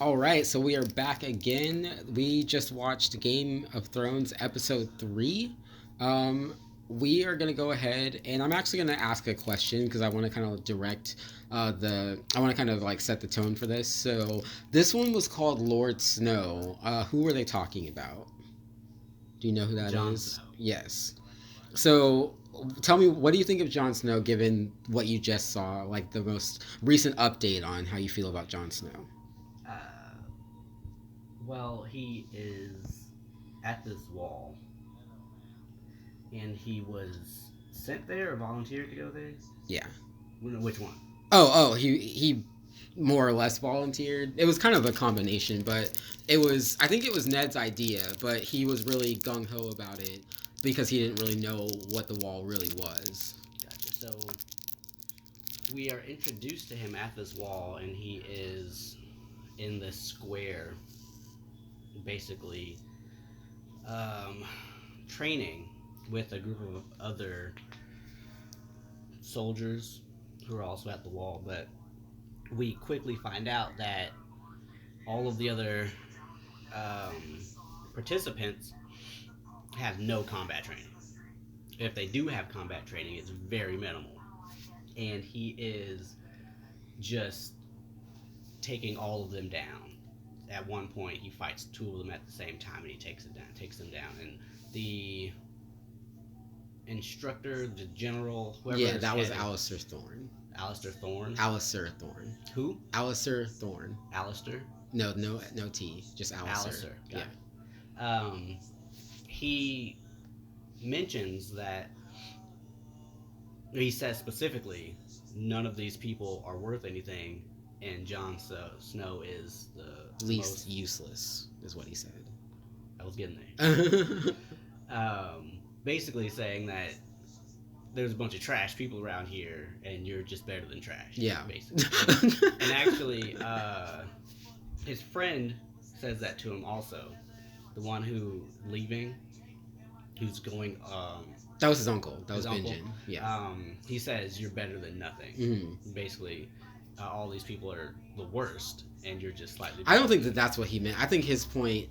All right, so we are back again. We just watched Game of Thrones episode 3. Um, we are going to go ahead and I'm actually going to ask a question because I want to kind of direct I want to kind of like set the tone for this. So, this one was called Lord Snow. Who are they talking about? Do you know who that Jon is? Snow. Yes. So, tell me, what do you think of Jon Snow given what you just saw, like the most recent update on how you feel about Jon Snow? Uh, well, he is at this wall, and he was sent there or volunteered to go there. Yeah. Which one? He more or less volunteered. It was kind of a combination, but I think it was Ned's idea, but he was really gung ho about it because he didn't really know what the wall really was. Gotcha. So we are introduced to him at this wall, and he is in this square, basically um, training with a group of other soldiers who are also at the wall. But we quickly find out that all of the other um, participants have no combat training. If they do have combat training, it's very minimal. And he is just taking all of them down. At one point, he fights two of them at the same time, and he takes them down. And the instructor, the general, whoever Yeah, is that was heading, Alistair Thorne. Alistair Thorne. Alistair Thorne. Who? Alistair Thorne. Alistair. No T, just Alistair. Alistair. Yeah. He mentions that he says specifically, none of these people are worth anything, and Jon Snow is the Least most. useless is what he said. I was getting there. Basically saying that there's a bunch of trash people around here, and you're just better than trash. Yeah. Basically. And actually, his friend says that to him also. The one who leaving, who's going. That was his uncle. That his was uncle. Benjen. Yeah. He says you're better than nothing. Basically, all these people are the worst, and you're just slightly. I don't think that that's what he meant. I think his point.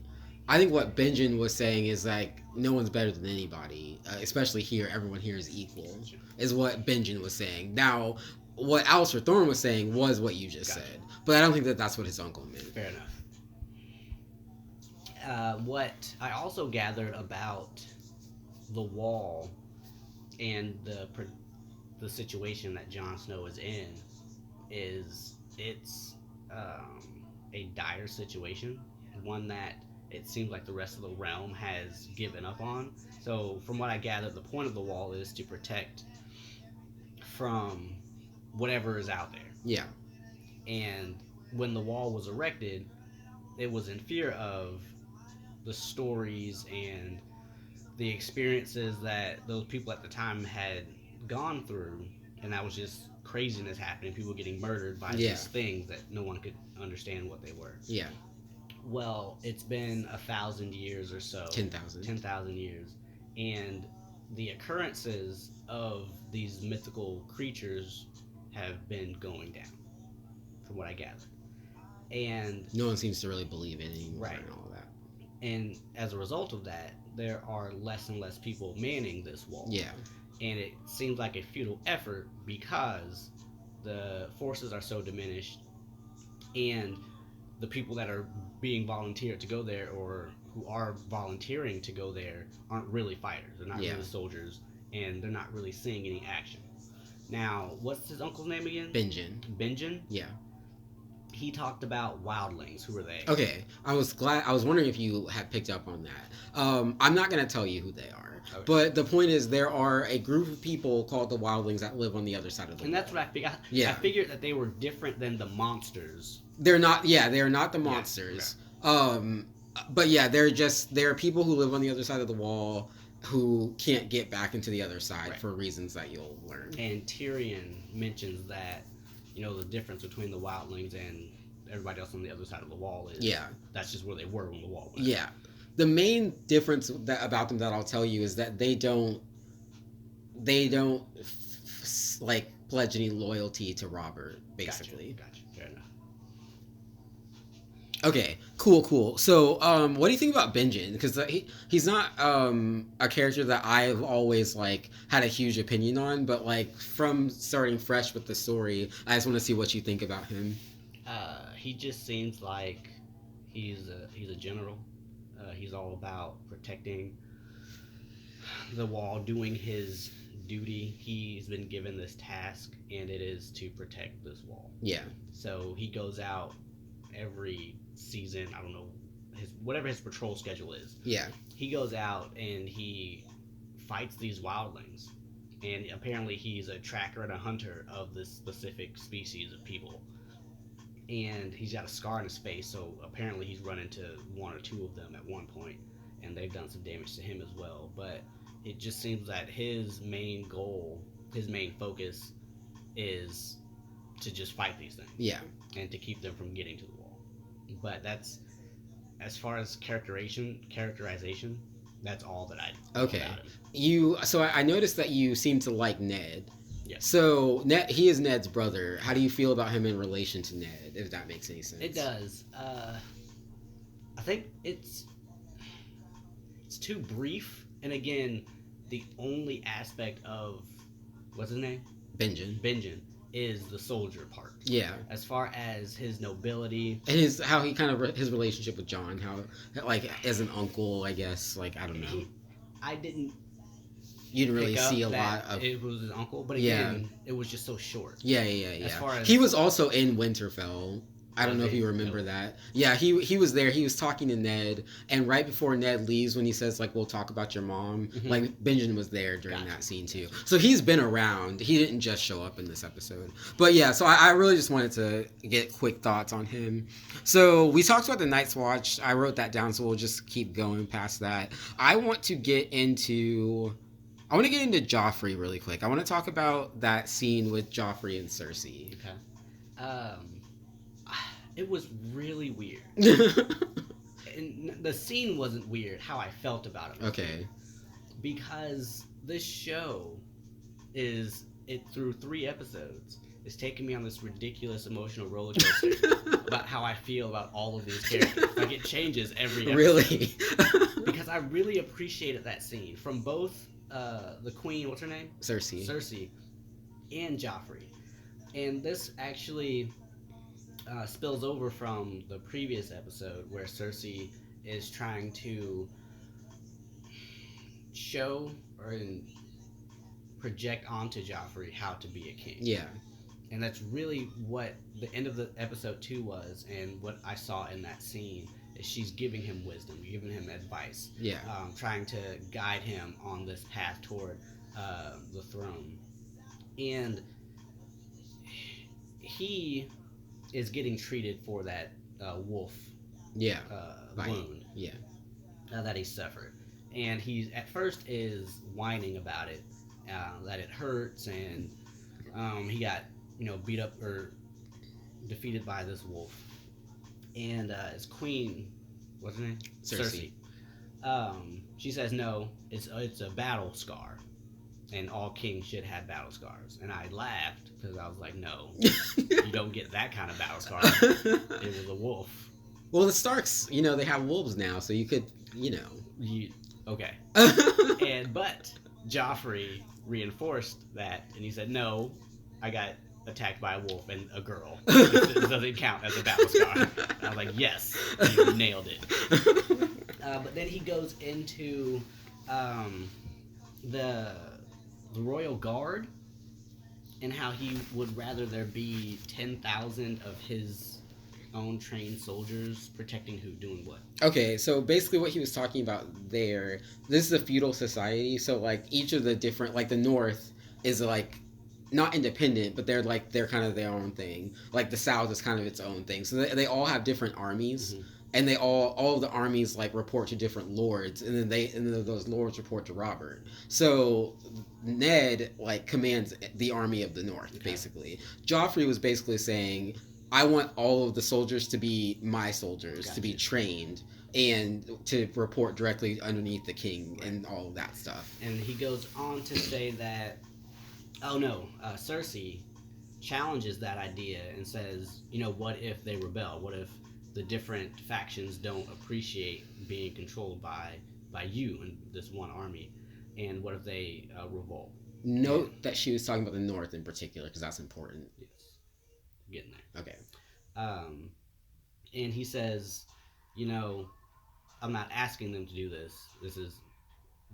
I think what Benjen was saying is like no one's better than anybody, especially here. Everyone here is equal, is what Benjen was saying. Now, what Alistair Thorne was saying was what you just said, but I don't think that that's what his uncle meant. Fair enough. What I also gathered about the wall and the situation that Jon Snow is in is it's a dire situation, one that it seems like the rest of the realm has given up on. So, from what I gathered, the point of the wall is to protect from whatever is out there. Yeah. And when the wall was erected, it was in fear of the stories and the experiences that those people at the time had gone through, and that was just craziness happening, people getting murdered by these things that no one could understand what they were. Yeah. Well, it's been 1,000 years or so. 10,000. 10,000 years. And the occurrences of these mythical creatures have been going down, from what I gather. And no one seems to really believe it anymore, right, and all that. And as a result of that, there are less and less people manning this wall. Yeah. And it seems like a futile effort because the forces are so diminished, and the people that are being volunteered to go there or who are volunteering to go there aren't really fighters. They're not really soldiers, and they're not really seeing any action. Now, what's his uncle's name again? Benjen. Benjen? Yeah. He talked about wildlings. Who are they? Okay, I was wondering if you had picked up on that. I'm not going to tell you who they are, but the point is there are a group of people called the wildlings that live on the other side of the wall. And that's what I figured. I figured that they were different than the monsters. They're not. Yeah, they are not the monsters. Okay. But yeah, they're people who live on the other side of the wall who can't get back into the other side for reasons that you'll learn. And Tyrion mentions that the difference between the wildlings and everybody else on the other side of the wall is that's just where they were when the wall went. Yeah. The main difference about them that I'll tell you is that they don't like pledge any loyalty to Robert, basically. Gotcha. Fair enough. Okay, cool, cool. So, what do you think about Benjen? Because he's not a character that I've always like had a huge opinion on, but like from starting fresh with the story, I just want to see what you think about him. He just seems like he's a general. He's all about protecting the wall, doing his duty. He's been given this task, and it is to protect this wall. Yeah, So he goes out every season. I don't know his whatever his patrol schedule is. yeah, He goes out and he fights these wildlings. And apparently he's a tracker and a hunter of this specific species of people. And he's got a scar on his face, so apparently he's run into one or two of them at one point, and they've done some damage to him as well. But it just seems that his main goal, his main focus, is to just fight these things yeah. and to keep them from getting to the wall. But that's as far as characterization. That's all that I know Okay. about him. I noticed that you seem to like Ned. Yes, So Ned, he is Ned's brother. How do you feel about him in relation to Ned? If that makes any sense. it does. I think it's too brief, and again, the only aspect of what's his name, Benjen. Benjen, is the soldier part. Yeah. As far as his nobility, And his how he kind of his relationship with John, how like as an uncle, I guess. Like I don't know. I didn't You didn't really pick up see a that lot of. it was his uncle, but Yeah. again, it was just so short. Yeah, yeah, yeah. As far as He was also in Winterfell. I don't Was know if he? you remember No. that. Yeah, he was there. He was talking to Ned, and right before Ned leaves, when he says like, "We'll talk about your mom," Mhm. like Benjamin was there during Gotcha. that scene too. So he's been around. He didn't just show up in this episode. But yeah, so I really just wanted to get quick thoughts on him. So we talked about the Night's Watch. I wrote that down, so we'll just keep going past that. I want to get into. I want to get into Joffrey really quick. I want to talk about that scene with Joffrey and Cersei. Okay. It was really weird. And the scene wasn't weird. How I felt about it. Okay. Because this show is it through 3 episodes is taking me on this ridiculous emotional roller coaster about how I feel about all of these characters. Like it changes every episode. Really? Because I really appreciated that scene from both the queen, what's her name? Cersei. Cersei, and Joffrey. And this actually spills over from the previous episode where Cersei is trying to show or project onto Joffrey how to be a king. Yeah. And that's really what the end of the episode 2 was, and what I saw in that scene is she's giving him wisdom, giving him advice, Yeah. trying to guide him on this path toward the throne. And he is getting treated for that wolf Yeah. Bite. wound Yeah. that he suffered. And he at first is whining about it, that it hurts, and he got beat up or defeated by this wolf. And his queen, what's her name? Cersei. She says no, it's a battle scar, and all kings should have battle scars. And I laughed because I was like, no, you don't get that kind of battle scar. It was a wolf. Well, the Starks, they have wolves now, so you could, Okay. But Joffrey reinforced that, and he said, no, I got attacked by a wolf and a girl. This doesn't count as a battle scar. And I was like, yes, you nailed it. But then he goes into the Royal Guard and how he would rather there be 10,000 of his own trained soldiers protecting who, doing what? Okay, so basically what he was talking about there, this is a feudal society, so like each of the different, like the North is like not independent, but they're kind of their own thing. Like the South is kind of its own thing. So they all have different armies. Mhm. And they all of the armies like report to different lords, and then those lords report to Robert. So Ned like commands the army of the North, Okay. basically. Joffrey was basically saying, I want all of the soldiers to be my soldiers, to be Gotcha. trained, and to report directly underneath the king, and all of that stuff. And he goes on to say that, Cersei challenges that idea and says, what if they rebel? What if the different factions don't appreciate being controlled by you and this one army. And what if they revolt? And Note that she was talking about the North in particular because that's important. yes, getting Okay. there. And he says, you know, I'm not asking them to do this. This is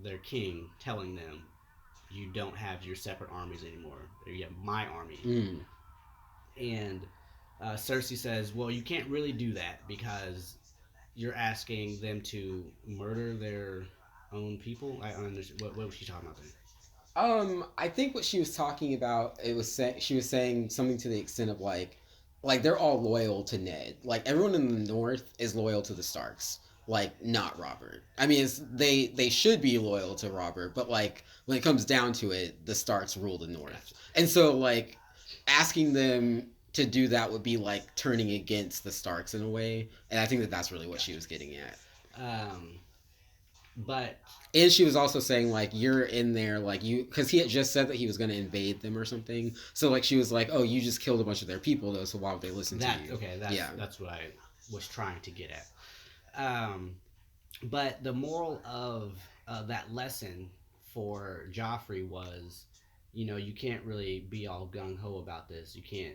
their king telling them you don't have your separate armies anymore. You have my army. Mm. And Cersei says, well, you can't really do that because you're asking them to murder their own people. I don't understand. What was she talking about there? I think what she was talking about, she was saying something to the extent of like they're all loyal to Ned. Like everyone in the North is loyal to the Starks. Like not Robert. I mean, they should be loyal to Robert, but like when it comes down to it, the Starks rule the North, Gotcha. and so like asking them to do that would be like turning against the Starks in a way, and I think that that's really what she Gotcha. was getting at. Um, but And she was also saying like you're in there like you because he had just said that he was going to invade them or something. So like she was like, oh, you just killed a bunch of their people though, so why would they listen to that you? okay. Yeah, That's what I was trying to get at. Um, but the moral of that lesson for Joffrey was, you can't really be all gung ho about this. You can't,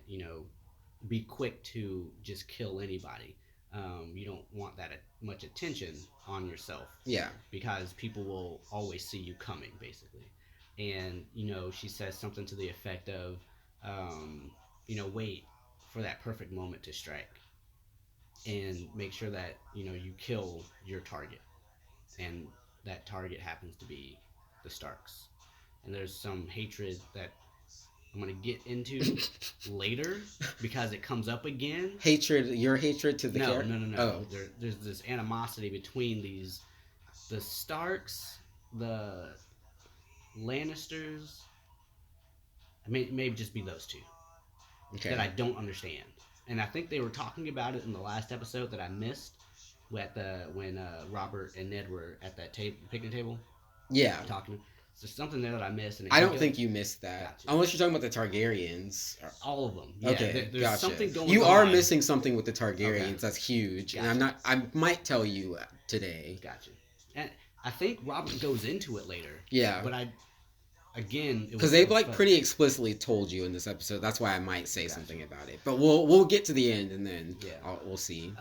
be quick to just kill anybody. You don't want that much attention on yourself yeah, because people will always see you coming, basically. And she says something to the effect of, wait for that perfect moment to strike, and make sure that you kill your target, and that target happens to be the Starks. And there's some hatred that I'm gonna get into later because it comes up again. hatred. Your hatred to the No, character. no, no, no. Oh, There's this animosity between the Starks, the Lannisters. Maybe just be those two okay. that I don't understand. And I think they were talking about it in the last episode that I missed, at the when Robert and Ned were at that picnic table Yeah, talking. So something there that I missed, and it I did don't go. think you missed that Gotcha. unless you're talking about the Targaryens. All of them. Yeah, Okay, there's gotcha. something going You are on. missing something with the Okay, Targaryens. That's huge, and gotcha, I might tell you today. gotcha. And I think Robert goes into it later. Yeah, But again, it because was it they've was like fun. pretty explicitly told you in this episode. That's why I might say Gotcha. something about it. But we'll get to the end and then Yeah. we'll see.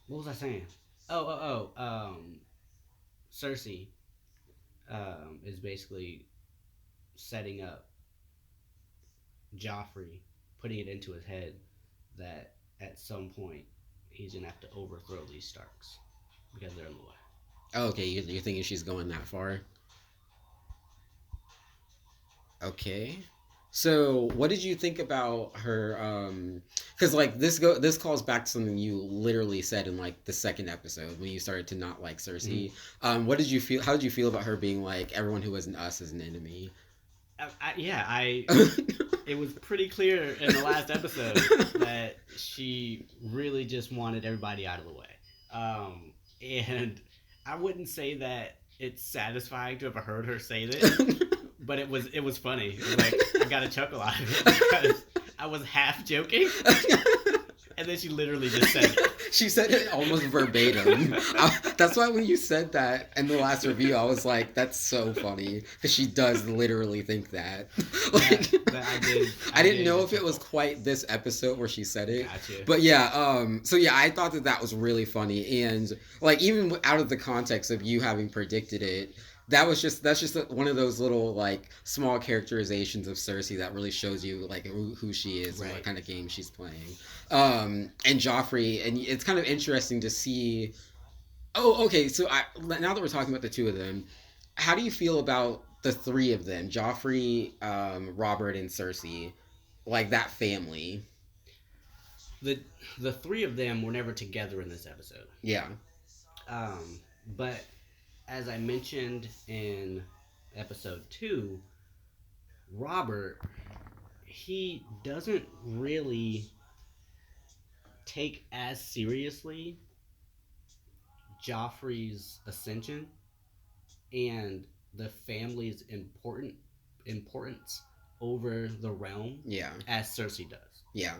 What was I saying? Cersei is basically setting up Joffrey, putting it into his head that at some point he's gonna have to overthrow these Starks because they're in the way. Oh, okay, you're thinking she's going that far? Okay. So, what did you think about her? Because like this calls back to something you literally said in like the second episode when you started to not like Cersei. What did you feel? How did you feel about her being like everyone who isn't us is an enemy? Yeah, it was pretty clear in the last episode that she really just wanted everybody out of the way. And I wouldn't say that it's satisfying to have heard her say this, but it was funny. It was like I got a chuckle out of it because I was half joking, and then she literally just said it. She said it almost verbatim. That's why when you said that in the last review, I was like, "That's so funny," because she does literally think that. Like, That I did. I didn't know if chuckle. it was quite this episode where she said it, Gotcha. but yeah. So yeah, I thought that that was really funny, and like even out of the context of you having predicted it, that's just one of those little like small characterizations of Cersei that really shows you like who she is and what Right. kind of game she's playing. And Joffrey, and it's kind of interesting to see. Oh, okay. So now that we're talking about the two of them, how do you feel about the three of them, Joffrey, Robert, and Cersei, like that family? the the three of them were never together in this episode. Yeah, But as I mentioned in episode 2, Robert, he doesn't really take as seriously Joffrey's ascension and the family's importance over the realm yeah, as Cersei does. yeah,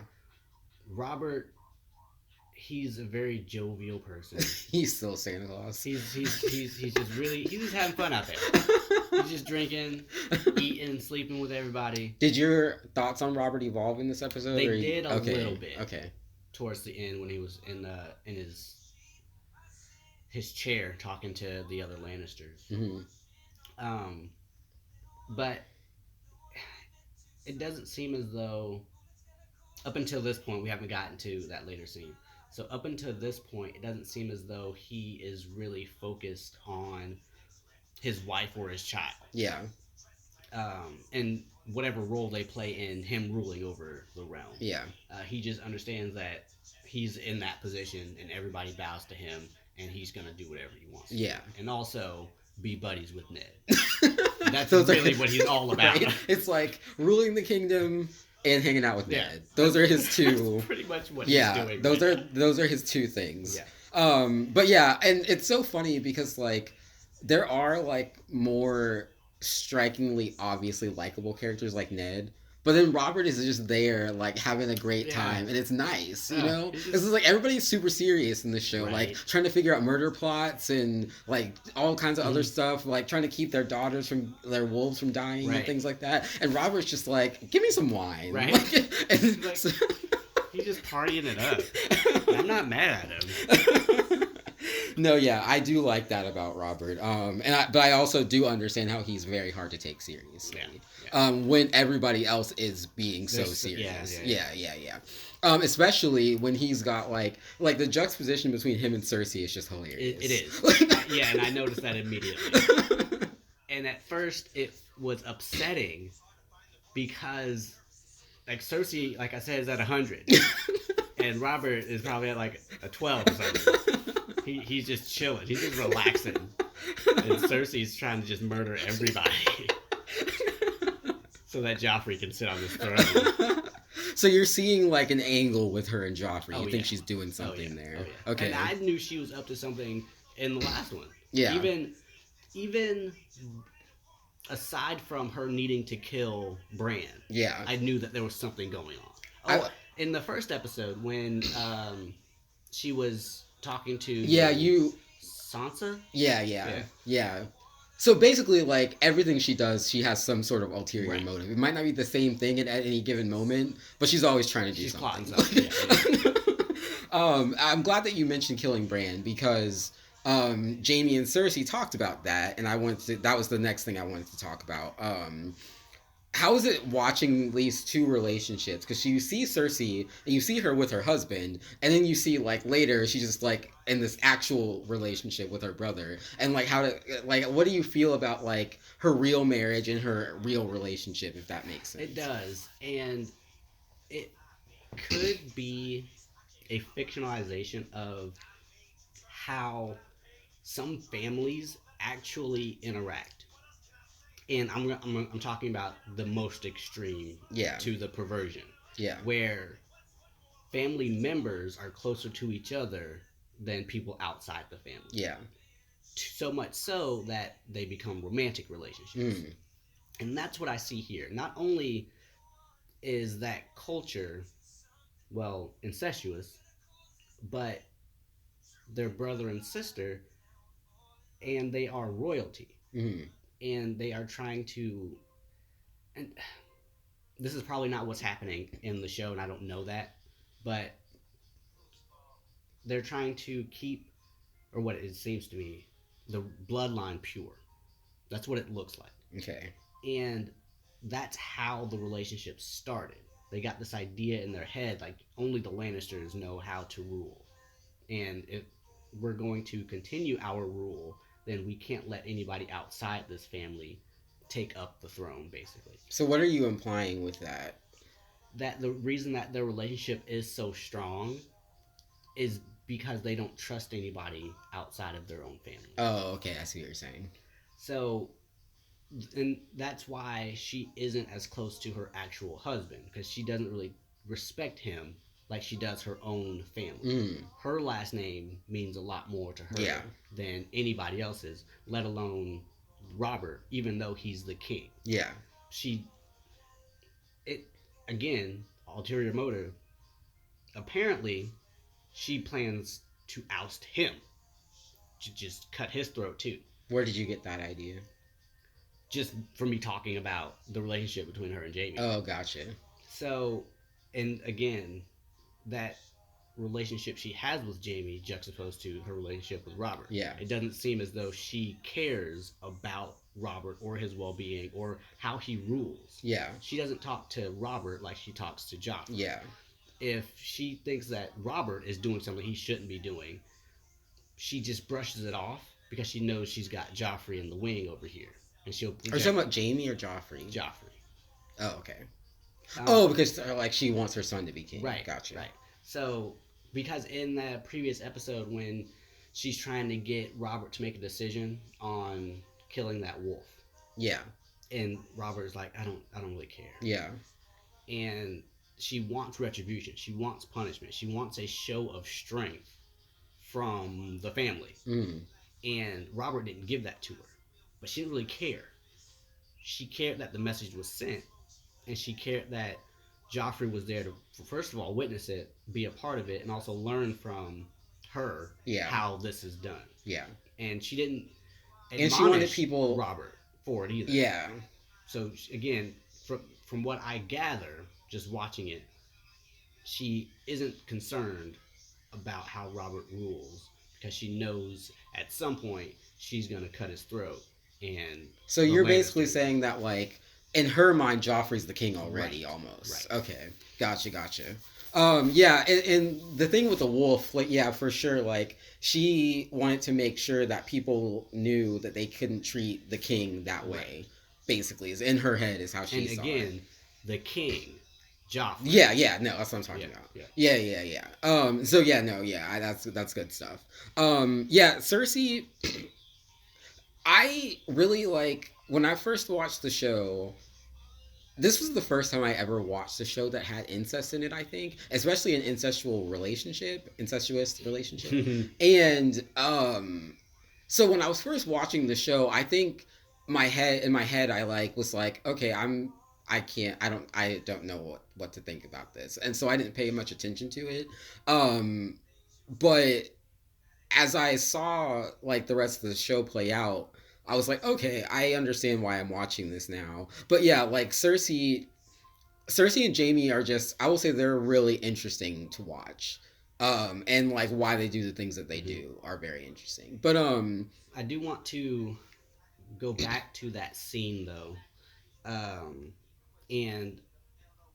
Robert he's a very jovial person. He's still Santa Claus. He's just really he's just having fun out there. He's just drinking, eating, sleeping with everybody. Did your thoughts on Robert evolve in this episode? They or did a okay, little bit okay. towards the end when he was in his chair talking to the other Lannisters. Hmm. Um, but it doesn't seem as though up until this point we haven't gotten to that later scene. So up until this point, it doesn't seem as though he is really focused on his wife or his child. Yeah. And whatever role they play in him ruling over the realm. Yeah. He just understands that he's in that position and everybody bows to him and he's going to do whatever he wants to. Yeah. And also be buddies with Ned. That's Those really what he's all about. Right? It's like ruling the kingdom and hanging out with Yeah. Ned. Those are his two. That's pretty much what Yeah, he's doing. those right are now. those are his two things. Yeah. But yeah, and it's so funny because like there are like more strikingly obviously likable characters like Ned. But then Robert is just there, like having a great Yeah. time, and it's nice, you Yeah, know. he's just- This is like everybody's super serious in this show, Right. like trying to figure out murder plots and like all kinds of other stuff, like trying to keep their daughters from their wolves from dying and Right. things like that. And Robert's just like, give me some wine, Right. Like, and Like- so- He's just partying it up. I'm not mad at him. No, yeah, I do like that about Robert. But I also do understand how he's very hard to take seriously. Yeah. When everybody else is being so There's- serious. yeah. Yeah. Especially when he's got like the juxtaposition between him and Cersei is just hilarious. It is. Yeah, and I noticed that immediately. And at first, it was upsetting because, like, Cersei, like I said, is at 100, and Robert is probably at like a 12 or something. He's just chilling. He's just relaxing, and Cersei's trying to just murder everybody so that Joffrey can sit on this throne. So you're seeing like an angle with her and Joffrey. Oh, You think yeah. she's doing something there? Oh, yeah. Okay. And I knew she was up to something in the last one. Yeah. Even aside from her needing to kill Bran, Yeah. I knew that there was something going on. I- In the first episode when she was talking to Sansa. Yeah. So basically, like everything she does, she has some sort of ulterior Right. motive. It might not be the same thing at any given moment, but she's always trying to do She's something. plotting something. I'm glad that you mentioned killing Bran because Jamie and Cersei talked about that, and that was the next thing I wanted to talk about. How is it watching these two relationships? Because you see Cersei and you see her with her husband, and then you see like later she's just like in this actual relationship with her brother, and like what do you feel about like her real marriage and her real relationship, if that makes sense? It does, and it could be a fictionalization of how some families actually interact. And I'm talking about the most extreme Yeah. to the perversion, Yeah. where family members are closer to each other than people outside the family. Yeah. So much so that they become romantic relationships. Mm. And that's what I see here. Not only is that culture, well, incestuous, but they're brother and sister, and they are royalty. Mm. And they are trying to, and this is probably not what's happening in the show, and I don't know that, but they're trying to keep, or what it seems to me, the bloodline pure. That's what it looks like. Okay. And that's how the relationship started. They got this idea in their head, like only the Lannisters know how to rule. And if we're going to continue our rule, then we can't let anybody outside this family take up the throne, basically. So what are you implying with that? That the reason that their relationship is so strong is because they don't trust anybody outside of their own family. Oh, okay. I see what you're saying. So, and that's why she isn't as close to her actual husband, because she doesn't really respect him like she does her own family. Mm. Her last name means a lot more to her Yeah. than anybody else's, let alone Robert, even though he's the king. Yeah. Again, ulterior motive. Apparently, she plans to oust him, to just cut his throat too. Where did you get that idea? Just from me talking about the relationship between her and Jamie. Oh, gotcha. So, and again, that relationship she has with Jamie juxtaposed to her relationship with Robert. Yeah. It doesn't seem as though she cares about Robert or his well being or how he rules. Yeah. She doesn't talk to Robert like she talks to Joffrey. Yeah. If she thinks that Robert is doing something he shouldn't be doing, she just brushes it off because she knows she's got Joffrey in the wing over here. And she'll Are you talking about Jamie or Joffrey? Joffrey. Oh, okay. Um, Oh, because like she wants her son to be king. Right. Gotcha. Right. So, because in the previous episode, when she's trying to get Robert to make a decision on killing that wolf, Yeah. and Robert's like, I don't really care. Yeah. And she wants retribution. She wants punishment. She wants a show of strength from the family. Mm. And Robert didn't give that to her, but she didn't really care. She cared that the message was sent, and she cared that Joffrey was there to, first of all, witness it, be a part of it, and also learn from her Yeah. how this is done. Yeah. And she didn't And she wanted admonish people. Robert for it either. Yeah. So again, from what I gather, just watching it, she isn't concerned about how Robert rules because she knows at some point she's gonna cut his throat. And So the you're basically Lannisters- saying that like in her mind Joffrey's the king already, Right. almost. Right. Okay. Gotcha. Yeah, and the thing with the wolf, like, yeah, for sure, like, she wanted to make sure that people knew that they couldn't treat the king that way, basically, is in her head, is how she and saw again, it. the king, Joffrey. Yeah, no, that's what I'm talking Yeah, about. yeah. Yeah. So yeah, no, yeah, that's good stuff. Yeah, Cersei, I really like when I first watched the show. This was the first time I ever watched a show that had incest in it, I think, especially an incestuous relationship. And so when I was first watching the show, I think in my head I like was like, okay, I don't know what to think about this. And so I didn't pay much attention to it. But as I saw like the rest of the show play out, I was like, okay, I understand why I'm watching this now. But yeah, like Cersei and Jamie are just, I will say they're really interesting to watch. And like why they do the things that they do are very interesting. But I do want to go back to that scene though, and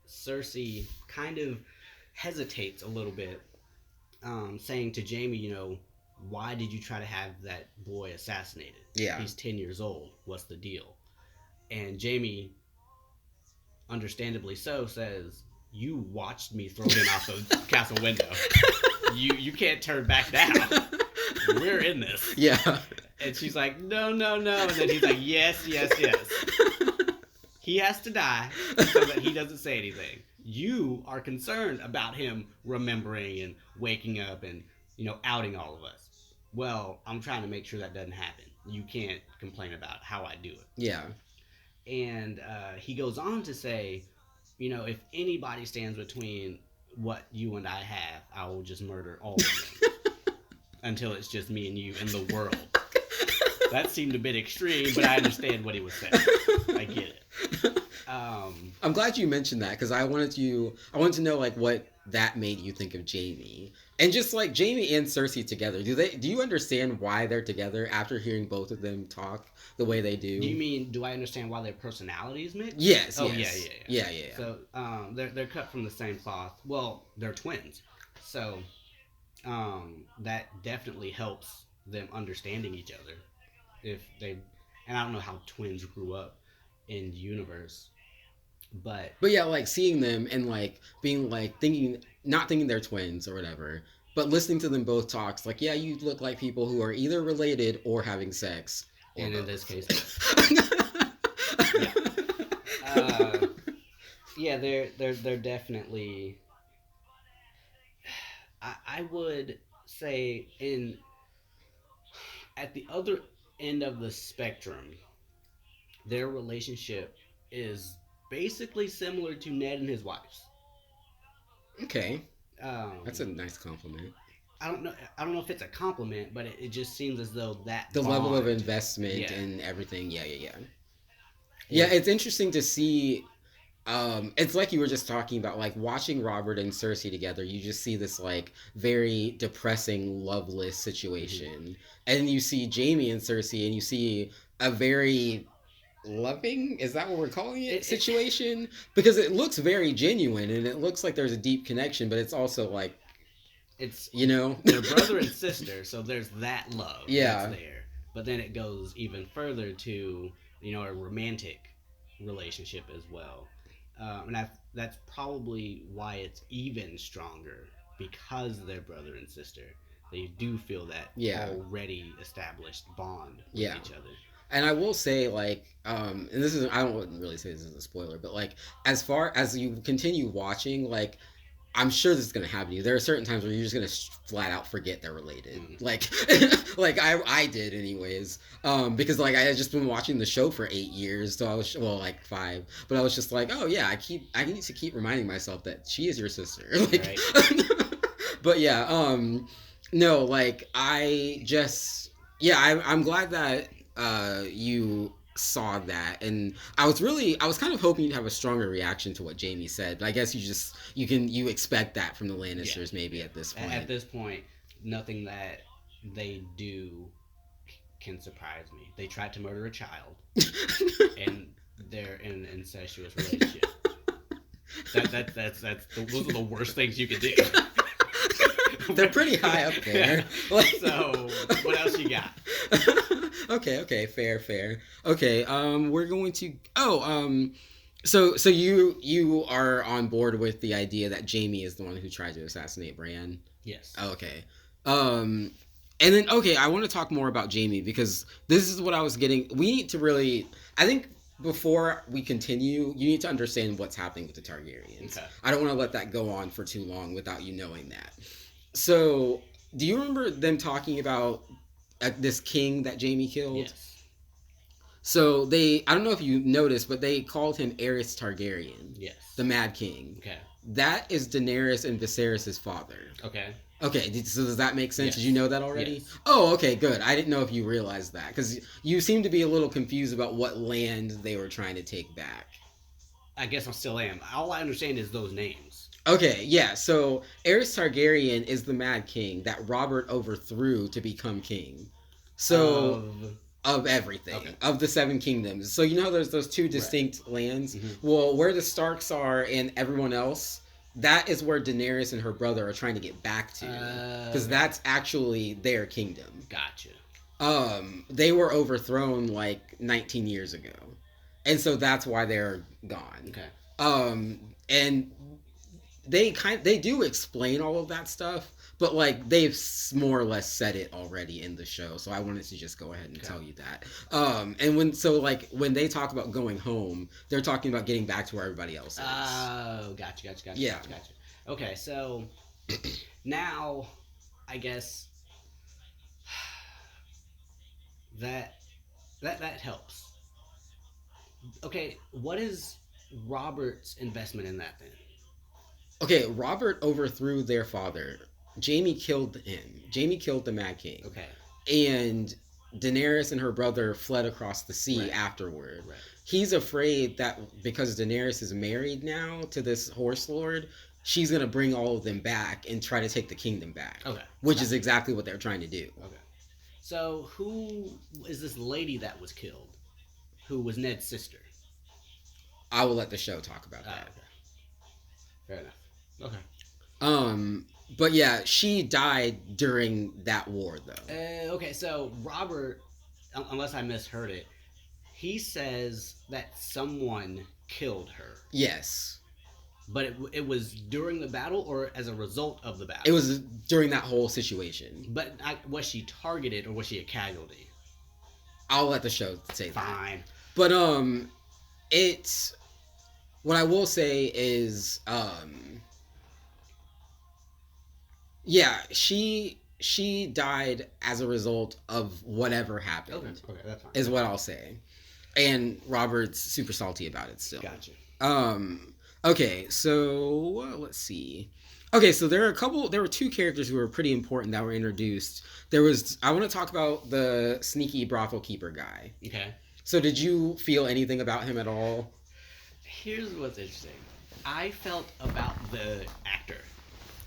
Cersei kind of hesitates a little bit, saying to Jamie, why did you try to have that boy assassinated? Yeah. He's 10 years old. What's the deal? And Jamie, understandably so, says, you watched me throw him out the castle window. You can't turn back now. We're in this. Yeah. And she's like, no. And then he's like, yes. He has to die so that he doesn't say anything. You are concerned about him remembering and waking up and, outing all of us. Well, I'm trying to make sure that doesn't happen. You can't complain about how I do it. Yeah. And he goes on to say, if anybody stands between what you and I have, I will just murder all of them until it's just me and you in the world. That seemed a bit extreme, but I understand what he was saying. I get it. I'm glad you mentioned that because I wanted to know like what that made you think of Jamie and just like Jamie and Cersei together. Do you understand why they're together after hearing both of them talk the way they do? Do you mean, do I understand why their personalities mix? Yes. Oh, yes. yeah. Yeah. So they're cut from the same cloth. Well, they're twins. So that definitely helps them understanding each other. If they, and I don't know how twins grew up in the universe, but yeah, like seeing them and like being like not thinking they're twins or whatever, but listening to them both talk, like, yeah, you look like people who are either related or having sex. Or and both. in this case, yeah, they're definitely. I would say at the other end of the spectrum, their relationship is basically similar to Ned and his wife's. Okay, that's a nice compliment. I don't know. I don't know if it's a compliment, but it just seems as though that The level of bond, investment yeah, and everything. Yeah, yeah, yeah. Yeah, is it's interesting to see. It's like you were just talking about, like watching Robert and Cersei together. You just see this like very depressing, loveless mhm. situation, and you see Jamie and Cersei, and you see a very loving, is that what we're calling it, it situation, because it looks very genuine and it looks like there's a deep connection, but it's also like, it's you know. their brother and sister, so there's that love that's Yeah, there. But then it goes even further to a romantic relationship as well, that's probably why it's even stronger because they're brother and sister. They do feel that yeah, already established bond with yeah. each other. And I will say, like, and this is, I don't really say this is a spoiler, but like, as far as you continue watching, like, I'm sure this is gonna happen to you. There are certain times where you're just gonna flat out forget they're related, Mm. like, like I did anyways, because like I had just been watching the show for 8 years, so I was, well, like 5, but I was just like, oh yeah, I need to keep reminding myself that she is your sister, like, Right? but yeah, no, like I just, yeah, I'm glad that you saw that, and I was kind of hoping you'd have a stronger reaction to what Jamie said, but I guess you expect that from the Yeah, Lannisters maybe yeah. at this At point. this point, nothing that they do can surprise me. They tried to murder a child, and they're in an incestuous relationship. Those are the worst things you could do. They're pretty high up Yeah. there. Like, So, what else you got? okay, okay, fair, fair. Okay, we're going to. Oh, so you are on board with the idea that Jamie is the one who tried to assassinate Bran. Yes. Okay. Um, and then okay, I want to talk more about Jamie because this is what I was getting. We need to really, I think, before we continue, you need to understand what's happening with the Targaryens. Okay. I don't want to let that go on for too long without you knowing that. So, do you remember them talking about this king that Jamie killed? Yes. So they, I don't know if you noticed, but they called him Aerys Targaryen, the Yes. Mad King. Okay. That is Daenerys and Viserys' father. Okay. Okay, so does that make sense? Did you Yes. know that already? Yes. Oh, okay, good. I didn't know if you realized that because you seem to be a little confused about what land they were trying to take back. I guess I still am. All I understand is those names. Okay, yeah. So Aerys Targaryen is the Mad King that Robert overthrew to become king. So Of of everything Okay. of the Seven Kingdoms. So you know there's those two Right. distinct lands. Mm-hmm. Well, where the Starks are and everyone else, that is where Daenerys and her brother are trying to get back to, because Okay. that's actually their kingdom. Gotcha. They were overthrown like 19 years ago, and so that's why they're gone. Okay. And they do explain all of that stuff, but like they've more or less said it already in the show, so I wanted to just go ahead and Okay. tell you that. And when they talk about going home, they're talking about getting back to where everybody else is. Oh, gotcha. Yeah. Gotcha. Okay, so now I guess that that helps. Okay, what is Robert's investment in that then? Okay, Robert overthrew their father. Jamie killed him. Jamie killed the Mad King, Okay. and Daenerys and her brother fled across the sea Right. afterward. Right. He's afraid that because Daenerys is married now to this horse lord, she's gonna bring all of them back and try to take the kingdom back. Okay. Which is exactly what they're trying to do. Okay. So who is this lady that was killed? Who was Ned's sister? I will let the show talk about Ah, that. okay. Fair enough. Okay. But yeah, she died during that war though. Okay, so Robert, unless I misheard it, he says that someone killed her, Yes. but it was during the battle or as a result of the battle. It was during that whole situation. But was she targeted or was she a casualty? I'll let the show say that. Fine. But it's what I will say is yeah, she died as a result of whatever happened. Okay, that's fine. Is what I'll say. And Robert's super salty about it still. Gotcha. Okay, so let's see. Okay, so there were two characters who were pretty important that were introduced. I want to talk about the sneaky brothel keeper guy. Okay. So did you feel anything about him at all? Here's what's interesting. I felt about the actor,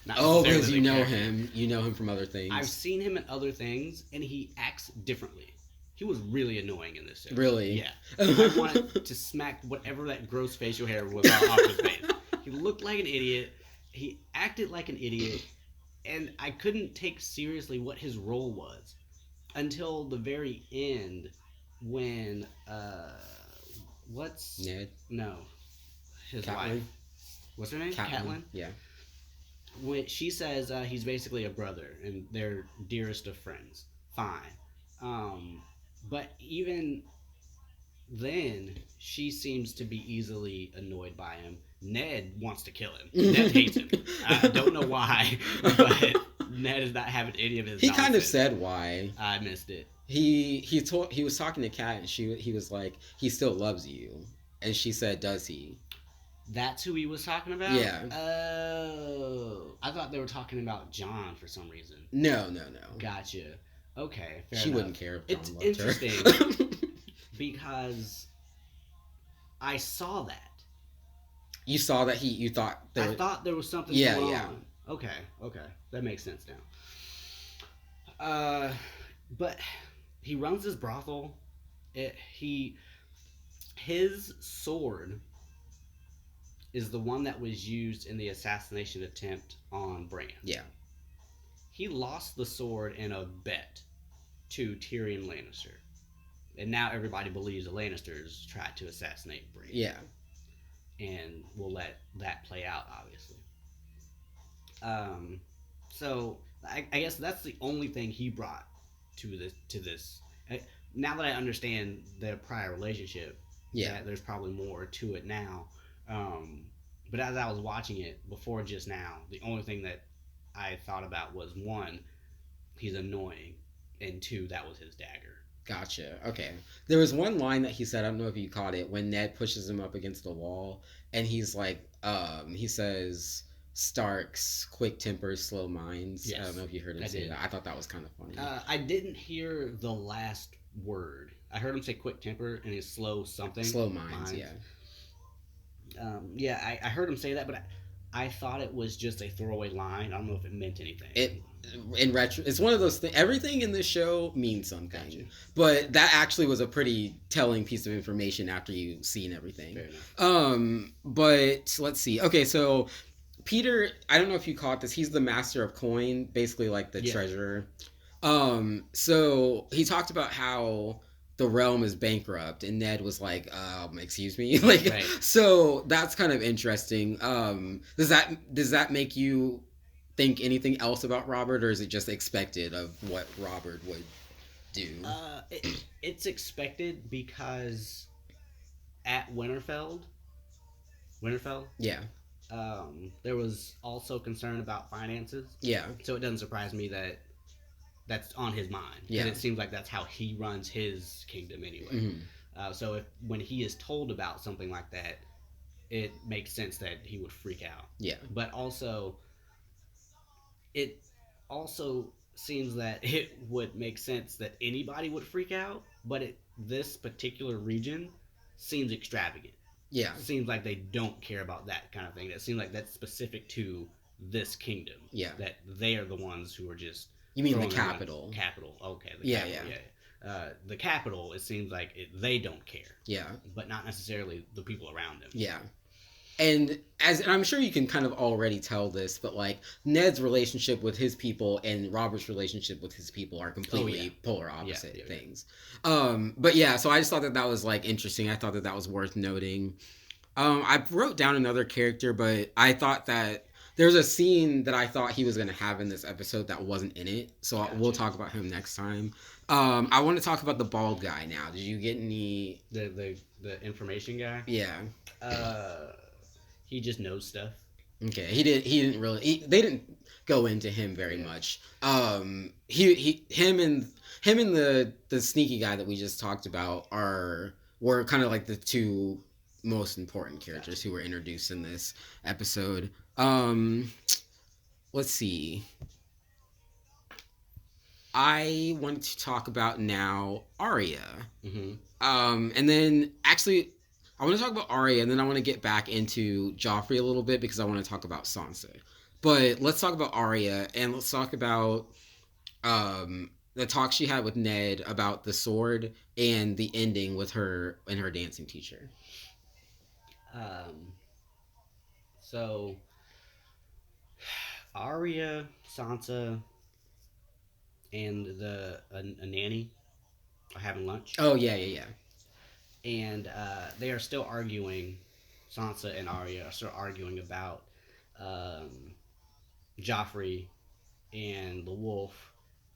not Oh, necessarily because the character. you know him from other I've things. seen him in other things, and he acts differently. He was really annoying in this show. Really? Yeah. I wanted to smack whatever that gross facial hair was off his face. He looked like an idiot. He acted like an idiot, and I couldn't take seriously what his role was until the very end when what's Ned, no his wife, Catelyn, what's her name, Catelyn. Catelyn, Yeah. when she says he's basically a brother and they're dearest of friends, fine. um but even then she seems to be easily annoyed by him. Ned wants to kill him. Ned hates him. I don't know why, but Ned is not having any of his He nonsense. kind of said why. I missed it. He was talking to Kat and he was like he still loves you, and she said does he? That's who he was talking about? Yeah. Oh. I thought they were talking about John for some reason. No. Gotcha. Okay, fair She enough. wouldn't care if John It's loved interesting her. because I saw that. You saw that you thought I there. thought there was something Yeah, going yeah. on. Okay. That makes sense now. But he runs his brothel. His sword is the one that was used in the assassination attempt on Bran. Yeah. He lost the sword in a bet to Tyrion Lannister. And now everybody believes the Lannisters tried to assassinate Bran. Yeah. And we'll let that play out, obviously. Um, so I guess that's the only thing he brought to this. Now that I understand their prior relationship, Yeah. that there's probably more to it now. Um, but as I was watching it before just now, the only thing that I thought about was one, he's annoying, and two, that was his dagger. Gotcha. Okay. There was one line that he said, I don't know if you caught it, when Ned pushes him up against the wall and he's like, he says, Stark's quick tempers, slow minds. Yes, I don't know if you heard him I say did. that. I thought that was kind of funny. I didn't hear the last word. I heard him say quick temper and his slow something. Slow minds, yeah. Yeah, I heard him say that, but I thought it was just a throwaway line. I don't know if it meant anything. It in retro, it's one of those things. Everything in this show means something, Gotcha. but that actually was a pretty telling piece of information after you've seen everything. Fair enough. But let's see. Okay, so Peter, I don't know if you caught this. He's the master of coin, basically like the Yeah. treasurer. So he talked about how the realm is bankrupt, and Ned was like, excuse me, like, Right. so that's kind of interesting. Does that make you think anything else about Robert, or is it just expected of what Robert would do? It's expected because at Winterfell, Yeah, there was also concern about finances. yeah, So it doesn't surprise me that that's on his mind. Yeah. And it seems like that's how he runs his kingdom anyway. mhm, So if when he is told about something like that, it makes sense that he would freak out. yeah, But also, it also seems that it would make sense that anybody would freak out. But this particular region seems extravagant. yeah, Seems like they don't care about that kind of thing. It seems like that's specific to this kingdom. yeah. That they are the ones who are just You mean the throwing around- capital? Capital. Okay. The Yeah, capital, yeah. The capital. It seems like they don't care, Yeah, but not necessarily the people around them. yeah. And I'm sure you can kind of already tell this, but like Ned's relationship with his people and Robert's relationship with his people are completely polar opposite Yeah. things. But yeah, so I just thought that was like interesting. I thought that was worth noting. I wrote down another character, but I thought that there's a scene that I thought he was going to have in this episode that wasn't in it. So Gotcha. we'll talk about him next time. I want to talk about the bald guy now. Did you get any? The information guy. Yeah. He just knows stuff. Okay, he didn't really. They didn't go into him very much. Him and the sneaky guy that we just talked about were kind of like the two most important characters who were introduced in this episode. let's see. I want to talk about now Arya. Mm-hmm. And then actually, I want to talk about Arya, and then I want to get back into Joffrey a little bit because I want to talk about Sansa. But let's talk about Arya, and let's talk about the talk she had with Ned about the sword and the ending with her and her dancing teacher. Um, so Arya, Sansa, and a nanny are having lunch, Oh yeah, yeah, yeah. and they are still arguing. Sansa and Arya are still arguing about um, Joffrey and the wolf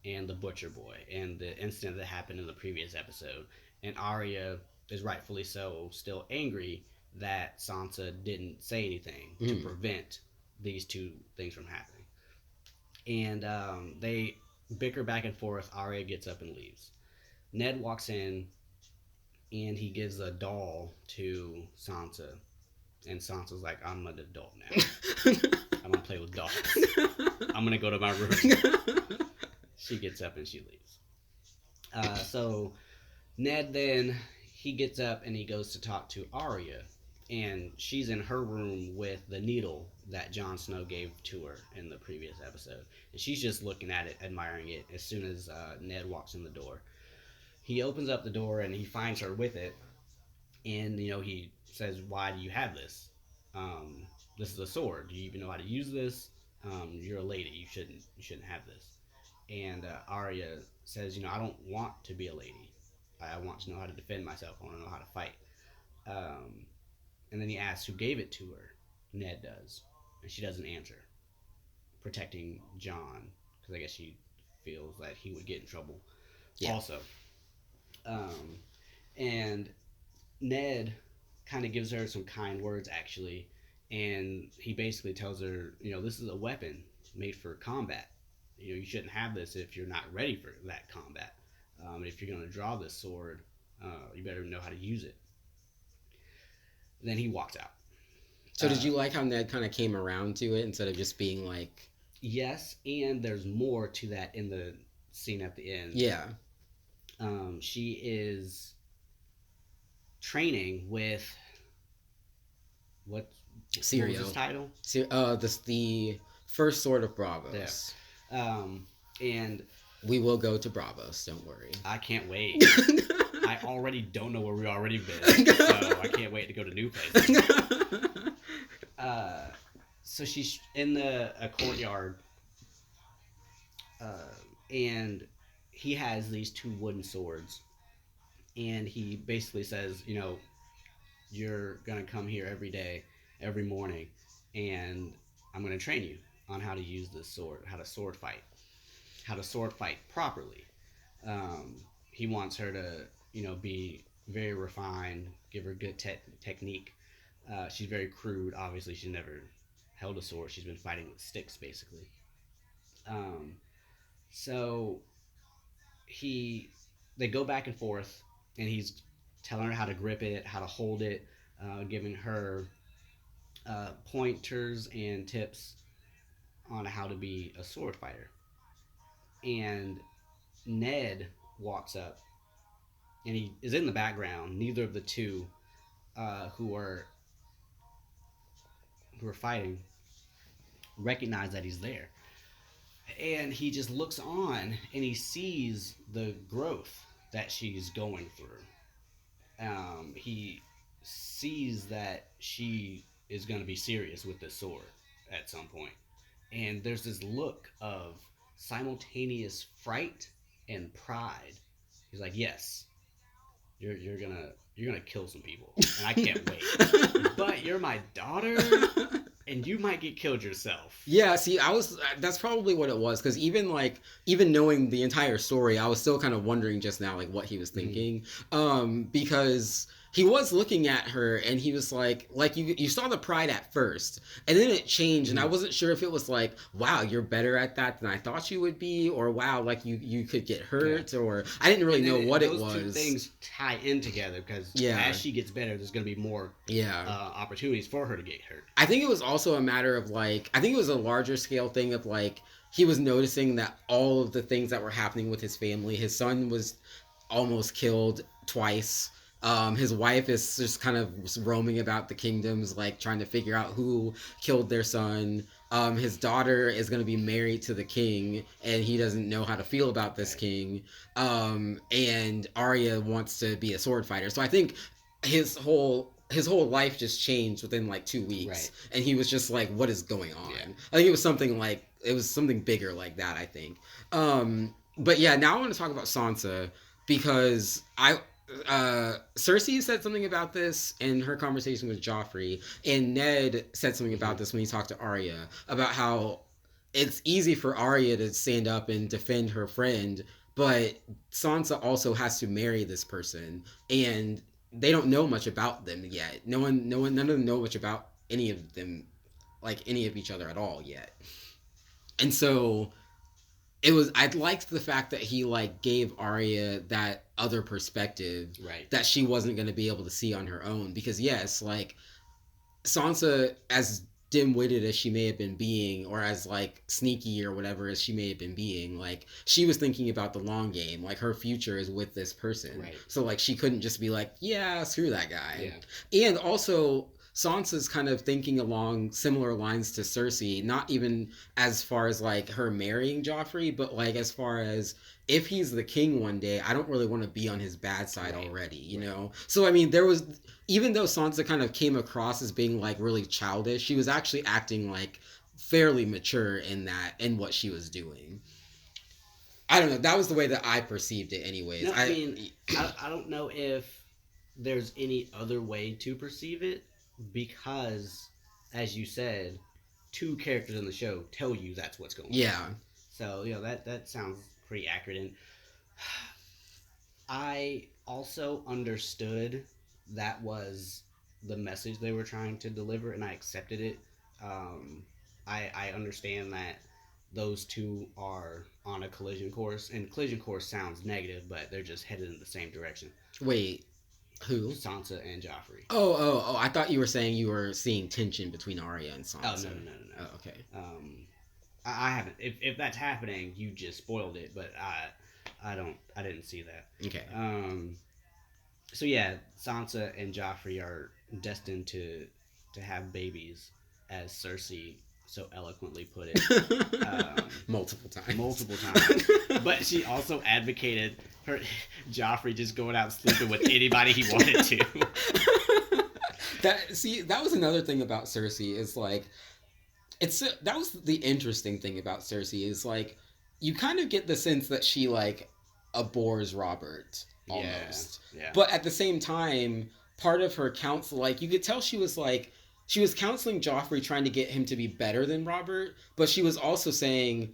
and the butcher boy and the incident that happened in the previous episode. And Arya is rightfully so still angry that Sansa didn't say anything to Mm. prevent these two things from happening. And they bicker back and forth. Arya gets up and leaves. Ned walks in and he gives a doll to Sansa. And Sansa's like, I'm an adult now. I'm gonna play with dolls. I'm gonna go to my room. She gets up and she leaves. So Ned then he gets up and he goes to talk to Arya, and she's in her room with the needle that Jon Snow gave to her in the previous episode, and she's just looking at it, admiring it. As soon as Ned walks in the door, he opens up the door and he finds her with it, and he says, "Why do you have this? This is a sword. Do you even know how to use this? You're a lady. You shouldn't have this." And Arya says, "I don't want to be a lady. I want to know how to defend myself. I want to know how to fight." Um, and then he asks who gave it to her. Ned does, and she doesn't answer, protecting John because I guess she feels that he would get in trouble. Yeah. Also, um, and Ned kind of gives her some kind words actually, and he basically tells her, this is a weapon made for combat. You shouldn't have this if you're not ready for that combat. If you're going to draw this sword, you better know how to use it. Then he walks out. So did you like how Ned kind of came around to it instead of just being like, Yes, and there's more to that in the scene at the end. yeah, She is training with what Syrio. was his title? This the first sword of Bravos. And we will go to Bravos. Don't worry. I can't wait. I already don't know where we already been, so I can't wait to go to new places. So she's in a courtyard, and he has these two wooden swords, and he basically says, you're gonna come here every day, every morning, and I'm gonna train you on how to use this sword, how to sword fight properly. He wants her to, be very refined, give her good technique. She's very crude. Obviously, she's never held a sword. She's been fighting with sticks, basically. Um, so he, they go back and forth, and he's telling her how to grip it, how to hold it, giving her pointers and tips on how to be a sword fighter. And Ned walks up, and he is in the background. Neither of the two who are fighting recognize that he's there, and he just looks on and he sees the growth that she's going through. He sees that she is going to be serious with this sword at some point, and there's this look of simultaneous fright and pride. He's like, "Yes, you're gonna kill some people, and I can't wait. But you're my daughter, and you might get killed yourself." Yeah, see, that's probably what it was, because even knowing the entire story, I was still kind of wondering just now like what he was thinking. Because he was looking at her and he was like you saw the pride at first and then it changed and I Mhm. wasn't sure if it was like wow you're better at that than I thought you would be or wow like you could get Yeah. hurt or I didn't really And then know what it those two was. things tie in together because Yeah. as she gets better, there's going to be more Yeah. opportunities for her to get hurt. I think it was also a matter of like I think it was a larger scale thing of like he was noticing that all of the things that were happening with his family, his son was almost killed twice. His wife is just kind of roaming about the kingdoms, like trying to figure out who killed their son. His daughter is going to be married to the king, and he doesn't know how to feel about this Right. king. And Arya wants to be a sword fighter. So I think his whole life just changed within like 2 weeks, Right. and he was just like, "What is going on?" Yeah. I think it was something bigger like that. I think. But yeah, now I want to talk about Sansa because Cersei said something about this in her conversation with Joffrey, and Ned said something Hmm. about this when he talked to Arya about how it's easy for Arya to stand up and defend her friend, but Sansa also has to marry this person, and they don't know much about them yet. None of them know much about any of them, like any of each other at all yet. And so I liked the fact that he like gave Arya that other perspective Right. that she wasn't going to be able to see on her own because yes, like Sansa, as dim-witted as she may have been being, or as like sneaky or whatever as she may have been being, like she was thinking about the long game. Like her future is with this person, Right. so like she couldn't just be like, yeah, screw that Yeah. guy. And also, Sansa's kind of thinking along similar lines to Cersei, not even as far as like her marrying Joffrey, but like as far as if he's the king one day, I don't really want to be on his bad side Right. already, you Right. know? So, I mean, there was even though Sansa kind of came across as being like really childish, she was actually acting like fairly mature in what she was doing. I don't know. That was the way that I perceived it, anyways. No, I mean, I don't know if there's any other way to perceive it because, as you said, two characters in the show tell you that's what's going Yeah. on. So that sounds pretty accurate. And I also understood that was the message they were trying to deliver, and I accepted it. Um, I understand that those two are on a collision course, and collision course sounds negative, but they're just headed in the same direction. Wait, who? Sansa and Joffrey. Oh! I thought you were saying you were seeing tension between Arya and Oh Sansa. Oh, okay. no. I haven't. If that's happening, you just spoiled it. But I don't. I didn't see that. Okay. So yeah, Sansa and Joffrey are destined to have babies, as Cersei so eloquently put it, Multiple times. multiple times. But she also advocated for Joffrey just going out sleeping with anybody he wanted to. That was another thing about Cersei is like that was the interesting thing about Cersei is like you kind of get the sense that she like abhors Robert Yeah, almost, yeah, but at the same time, part of her counsel, like you could tell she was counseling Joffrey trying to get him to be better than Robert, but she was also saying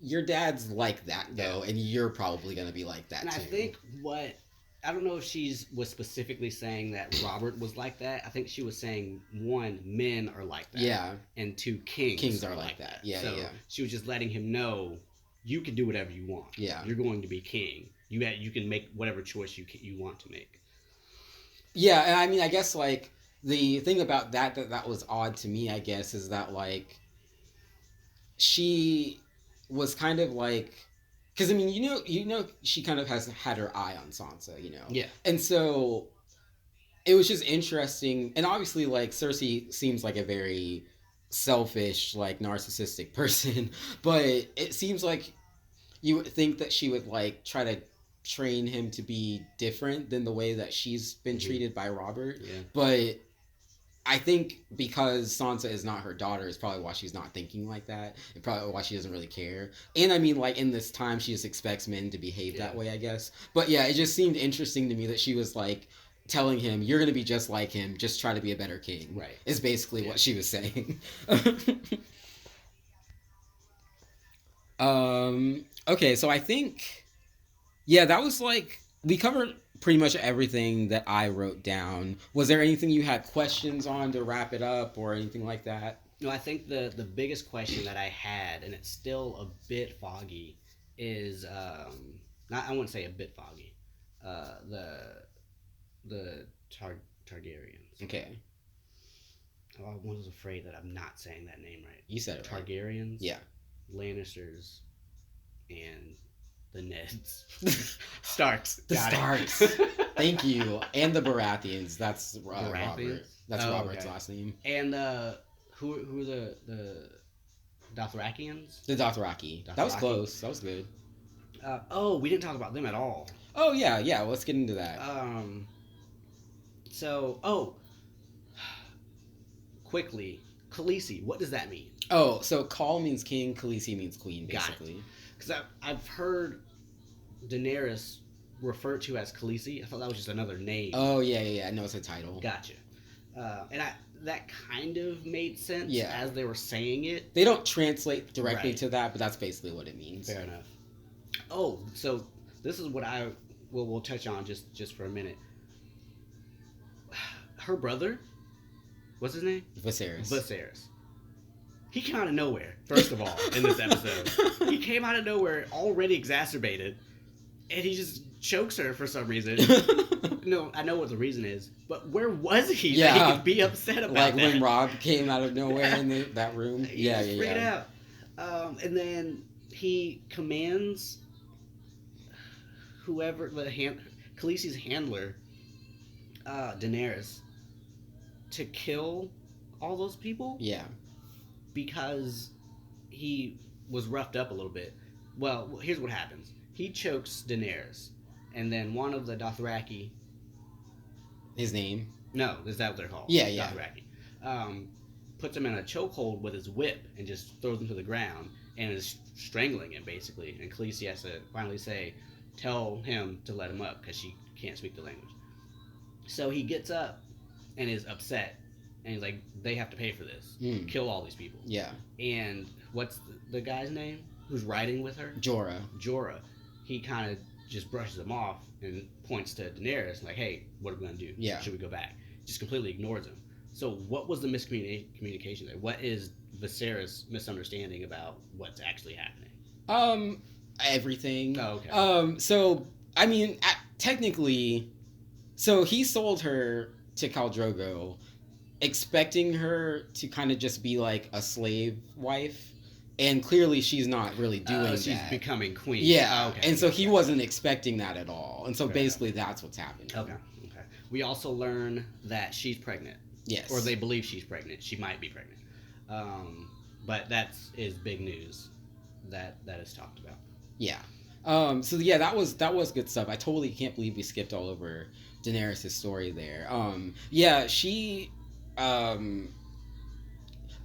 your dad's like that though, yeah. and you're probably gonna be like that And I too. think what I don't know if she's was specifically saying that Robert was like that. I think she was saying one, men are like that, Yeah, and two, kings kings are are like like that. that. Yeah, So yeah, she was just letting him know you can do whatever you want. yeah. You're going to be king. You can make whatever choice you want to make. Yeah, and I mean, I guess like the thing about that was odd to me, I guess, is that like she was kind of like because I mean, she kind of has had her eye on Sansa, Yeah. and so it was just interesting, and obviously, like Cersei seems like a very selfish, like narcissistic person, but it seems like you would think that she would like try to train him to be different than the way that she's been Hmm. treated by Robert. Yeah. But I think because Sansa is not her daughter is probably why she's not thinking like that, and probably why she doesn't really care. And I mean, like in this time, she just expects men to behave Yeah. that way, I guess. But yeah, it just seemed interesting to me that she was like telling him, "You're gonna be just like him. Just try to be a better king." Right. Is basically Yeah. what she was saying. Okay, so I think yeah, that was like we covered pretty much everything that I wrote down. Was there anything you had questions on to wrap it up or anything like that? No, I think the biggest question that I had, and it's still a bit foggy, is not I wouldn't say a bit foggy, the Targaryens. Okay. Oh, I was afraid that I'm not saying that name right. You said it right. Targaryens, Yeah. Lannisters, and the Neds. Starks. The Got Starks. it. Thank you. And the Baratheons. That's Baratheons? Robert. That's Oh, Robert's okay. last name. And who are the Dothrakians? The Dothraki. That was Dothraki. close. That was good. Oh, we didn't talk about them at all. Oh yeah, yeah. Let's get into that. Quickly, Khaleesi. What does that mean? Oh, so Khal means king, Khaleesi means queen, Got it. basically. Because I've heard Daenerys referred to as Khaleesi. I thought that was just another name. Oh yeah, yeah, yeah. No, it's a title. Gotcha. And that kind of made sense Yeah. as they were saying it. They don't translate directly Right. to that, but that's basically what it means. Fair enough. Oh, so this is what we'll touch on just for a minute. Her brother, what's his name? Viserys. Viserys. He came out of nowhere, first of all, in this episode. He came out of nowhere, already exacerbated, and he just chokes her for some reason. No, I know what the reason is, but where was he that he could be upset about like that? when Rob came out of nowhere in that room. He Yeah, just yeah, freaked yeah. out. And then he commands whoever Khaleesi's handler, Daenerys, to kill all those people. Yeah. Because he was roughed up a little bit. Well, here's what happens. He chokes Daenerys, and then one of the Dothraki. His name. No, is that what they're called? Yeah, yeah. Dothraki. Puts him in a chokehold with his whip and just throws him to the ground and is strangling him basically. And Khaleesi has to finally say, "Tell him to let him up," because she can't speak the language. So he gets up and is upset, and he's like, "They have to pay for this. Kill all these people." Yeah. And what's the guy's name who's riding with her? Jorah. Jorah. He kind of just brushes him off and points to Daenerys like, "Hey, what are we going to do? Yeah. Should we go back?" Just completely ignores him. So what was the miscommunication there? What is Viserys' misunderstanding about what's actually happening? Everything. Oh, okay. So I mean, technically, so he sold her to Khal Drogo, expecting her to kind of just be like a slave wife, and clearly she's not really doing that. She's becoming queen. Yeah. Oh, okay. And so he wasn't expecting that at all, and so Fair basically that's what's happening. Okay. We also learn that she's pregnant. Yes. Or they believe she's pregnant. She might be pregnant. But that is big news that is talked about. Yeah. So yeah, that was good stuff. I totally can't believe we skipped all over Daenerys' story there. Yeah, she. I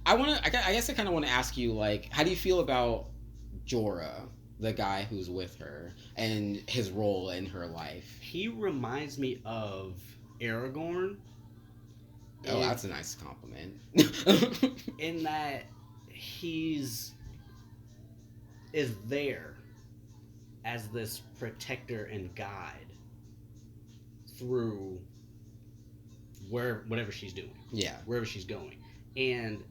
guess I kind of want to ask you, like, how do you feel about Jorah, the guy who's with her, and his role in her life? He reminds me of Aragorn. Oh, that's a nice compliment. In that is there as this protector and guide through whatever she's doing. Yeah. Wherever she's going. And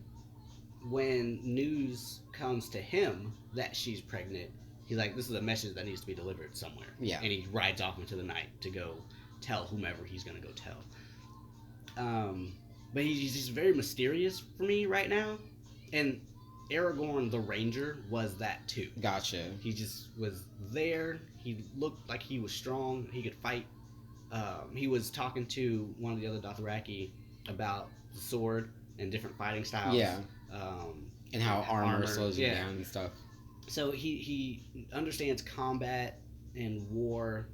when news comes to him that she's pregnant, he's like, this is a message that needs to be delivered somewhere. Yeah. And he rides off into the night to go tell whomever he's going to go tell. But he's very mysterious for me right now. And Aragorn the Ranger was that too. Gotcha. He just was there. He looked like he was strong. He could fight. He was talking to one of the other Dothraki about the sword and different fighting styles. Yeah. And how armor slows you down and stuff. So he understands combat and war,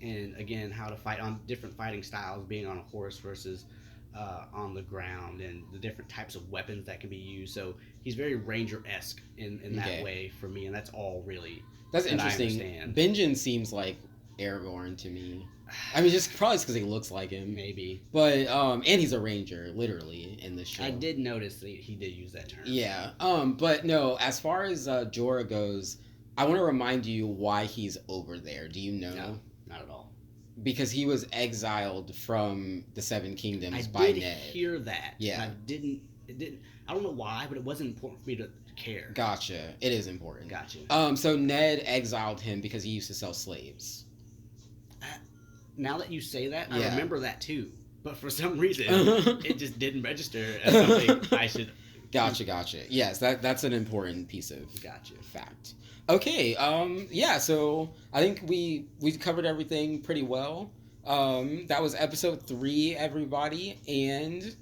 and again how to fight on different fighting styles, being on a horse versus on the ground, and the different types of weapons that can be used. So he's very Ranger-esque in that way for me, and that's all really. That's interesting. Benjen seems like Aragorn to me. I mean, just probably because he looks like him. Maybe. But and he's a ranger, literally, in this show. I did notice that he did use that term. Yeah. But no, as far as Jorah goes, I want to remind you why he's over there. Do you know? No, not at all. because he was exiled from the Seven I Kingdoms by did Ned. hear that, and Yeah, I didn't. It didn't. I don't know why, but it wasn't important for me to care. gotcha. It is important. Gotcha. So Ned exiled him because he used to sell slaves. Uh, Now that you say that, I Yeah. remember that too. But for some reason, it just didn't register as something I should. Gotcha. Yes, that's an important piece of Gotcha. fact. Okay, yeah, so I think we covered everything pretty well. That was episode 3, everybody, and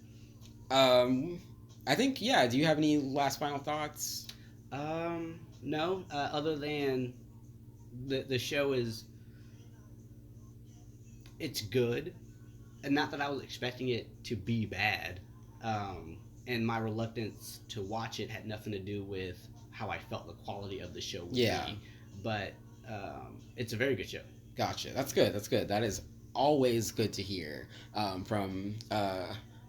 um I think, yeah, do you have any last final thoughts? No. Other than the show is, it's good, and not that I was expecting it to be bad. And my reluctance to watch it had nothing to do with how I felt the quality of the show would Yeah. be. But it's a very good show. Gotcha. That's good. That's good. That is always good to hear from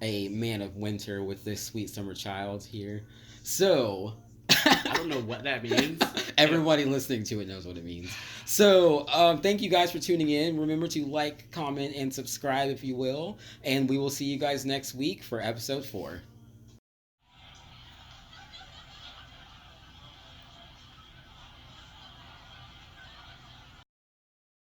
a man of winter with this sweet summer child here. So, I don't know what that means. everybody listening to it knows what it means. So, thank you guys for tuning in. Remember to like, comment, and subscribe if you will. And we will see you guys next week for episode 4.